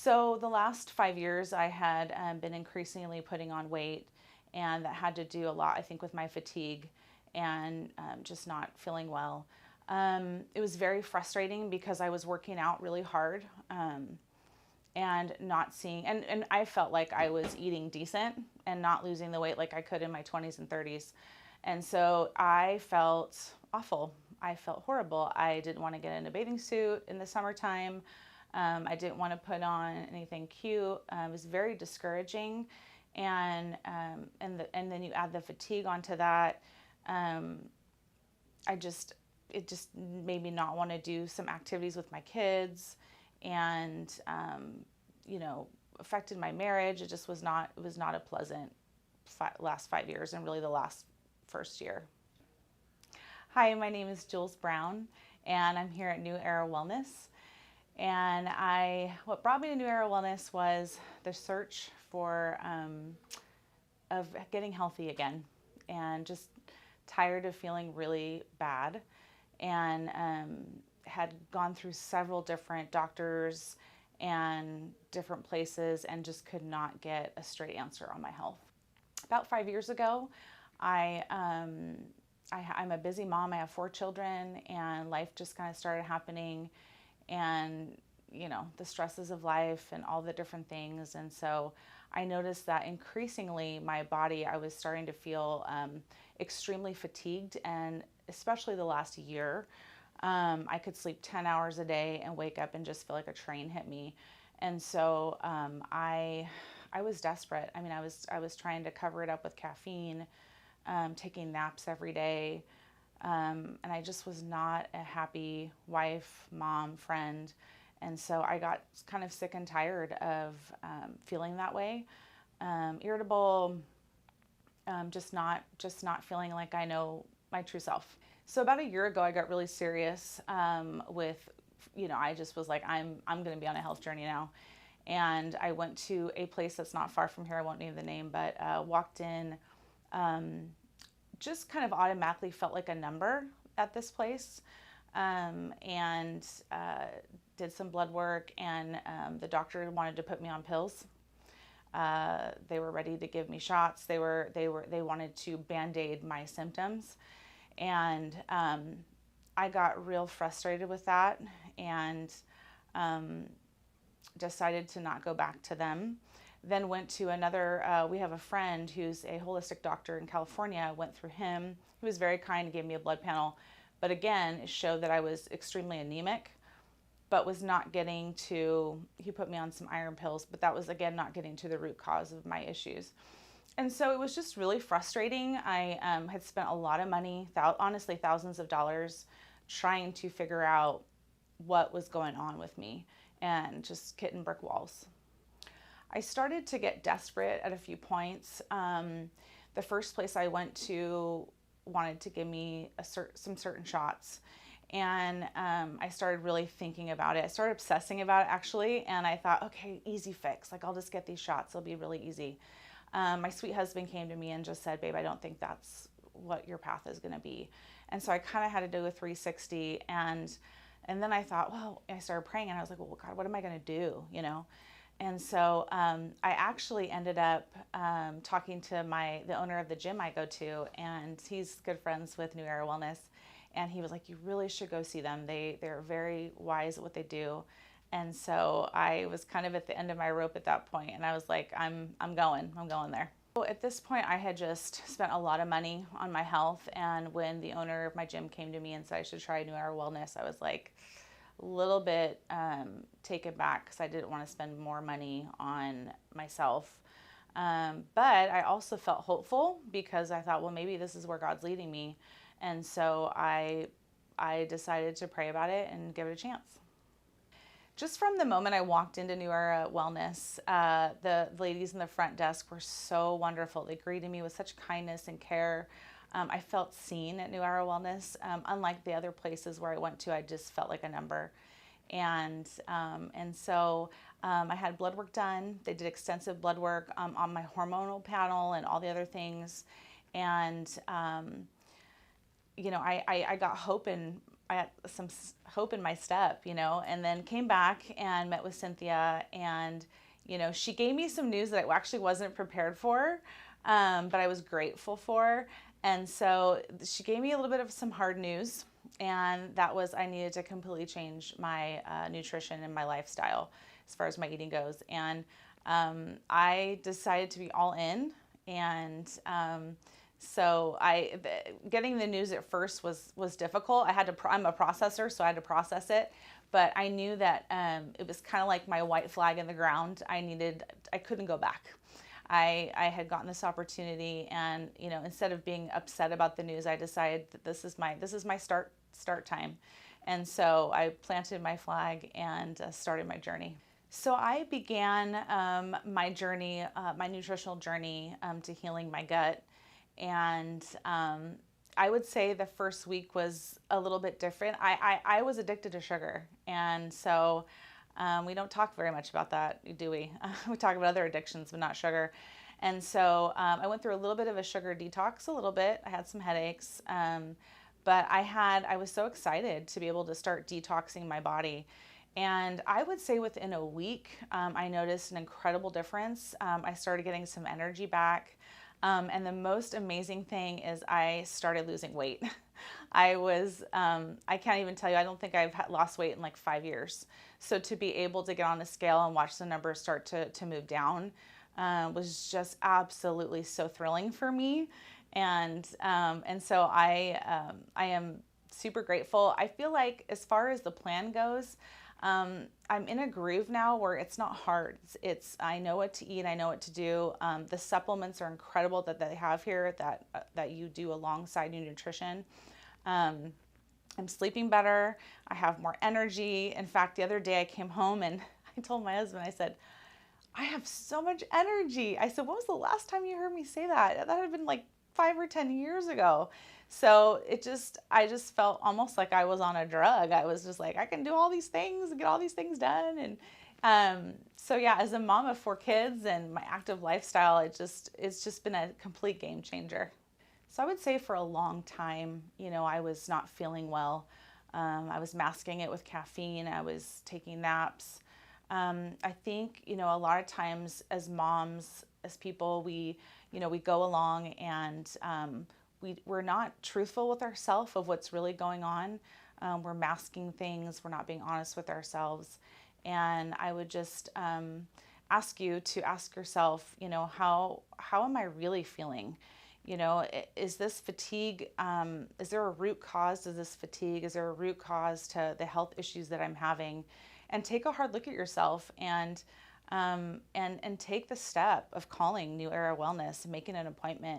So the last 5 years, I had been increasingly putting on weight, and that had to do a lot, I think, with my fatigue and just not feeling well. It was very frustrating because I was working out really hard and not seeing, and I felt like I was eating decent and not losing the weight like I could in my 20s and 30s. And so I felt awful. I felt horrible. I didn't want to get in a bathing suit in the summertime. I didn't want to put on anything cute. It was very discouraging, and then you add the fatigue onto that. Um, it just made me not want to do some activities with my kids, and affected my marriage. It was not a pleasant last 5 years, and really the last first year. Hi, my name is Jules Brown, and I'm here at New Era Wellness. And what brought me to New Era Wellness was the search of getting healthy again, and just tired of feeling really bad, and had gone through several different doctors and different places, and just could not get a straight answer on my health. About 5 years ago, I'm a busy mom. I have 4 children, and life just kind of started happening, and the stresses of life and all the different things. And so I noticed that increasingly my body, I was starting to feel extremely fatigued, and especially the last year, I could sleep 10 hours a day and wake up and just feel like a train hit me. And so I was desperate. I mean, I was trying to cover it up with caffeine, taking naps every day, and I just was not a happy wife, mom, friend. And so I got kind of sick and tired of feeling that way, irritable, just not feeling like I know my true self. So about a year ago, I got really serious with, I just was like, I'm going to be on a health journey now. And I went to a place that's not far from here. I won't name the name, but walked in, just kind of automatically felt like a number at this place, and did some blood work, and the doctor wanted to put me on pills. They were ready to give me shots. They wanted to band-aid my symptoms, and I got real frustrated with that, and decided to not go back to them. Then went to another, we have a friend who's a holistic doctor in California. Went through him. He was very kind and gave me a blood panel. But again, it showed that I was extremely anemic, but was not getting to, he put me on some iron pills, but that was, again, not getting to the root cause of my issues. And so it was just really frustrating. I had spent a lot of money, honestly, thousands of dollars, trying to figure out what was going on with me, and just hitting brick walls. I started to get desperate at a few points. The first place I went to wanted to give me some certain shots, and I started really thinking about it. I started obsessing about it, actually, and I thought, okay, easy fix. Like, I'll just get these shots. It'll be really easy. My sweet husband came to me and just said, babe, I don't think that's what your path is going to be. And so I kind of had to do a 360, and then I thought, well, I started praying, and I was like, well, God, what am I going to do, And so I actually ended up talking to the owner of the gym I go to, and he's good friends with New Era Wellness. And he was like, you really should go see them. They're very wise at what they do. And so I was kind of at the end of my rope at that point, and I was like, I'm going there. So at this point, I had just spent a lot of money on my health, and when the owner of my gym came to me and said I should try New Era Wellness, I was like, a little bit taken back, because I didn't want to spend more money on myself. But I also felt hopeful, because I thought, well, maybe this is where God's leading me. And so I decided to pray about it and give it a chance. Just from the moment I walked into New Era Wellness, the ladies in the front desk were so wonderful. They greeted me with such kindness and care. I felt seen at New Era Wellness. Unlike the other places where I went to, I just felt like a number. And so I had blood work done. They did extensive blood work on my hormonal panel and all the other things. And, I got hope in I had some hope in my step, and then came back and met with Cynthia, and, she gave me some news that I actually wasn't prepared for, but I was grateful for. And so she gave me a little bit of some hard news, and that was I needed to completely change my nutrition and my lifestyle as far as my eating goes. And I decided to be all in, and so getting the news at first was difficult. I'm a processor, so I had to process it. But I knew that it was kind of like my white flag in the ground. I couldn't go back. I had gotten this opportunity, and instead of being upset about the news, I decided that this is my start time. And so I planted my flag and started my journey. So I began my journey, my nutritional journey to healing my gut. And I would say the first week was a little bit different. I was addicted to sugar. And so we don't talk very much about that, do we? We talk about other addictions, but not sugar. And so I went through a little bit of a sugar detox, a little bit. I had some headaches. But I was so excited to be able to start detoxing my body. And I would say within a week, I noticed an incredible difference. I started getting some energy back. And the most amazing thing is I started losing weight. I can't even tell you, I don't think I've lost weight in like 5 years. So to be able to get on a scale and watch the numbers start to move down was just absolutely so thrilling for me. And so I am super grateful. I feel like as far as the plan goes, I'm in a groove now where it's not hard. I know what to eat. I know what to do. The supplements are incredible that they have here that you do alongside your nutrition. I'm sleeping better. I have more energy. In fact, the other day I came home and I told my husband, I said, I have so much energy. I said, when was the last time you heard me say that? That had been like 5 or 10 years ago. So I just felt almost like I was on a drug. I was just like, I can do all these things and get all these things done. And so yeah, as a mom of 4 kids and my active lifestyle, it's just been a complete game changer. So I would say for a long time, I was not feeling well. I was masking it with caffeine. I was taking naps. I think, a lot of times as moms, as people, we go along and we're not truthful with ourselves of what's really going on. We're masking things. We're not being honest with ourselves. And I would just ask you to ask yourself, how am I really feeling? Is this fatigue? Is there a root cause to this fatigue? Is there a root cause to the health issues that I'm having? And take a hard look at yourself and take the step of calling New Era Wellness, making an appointment.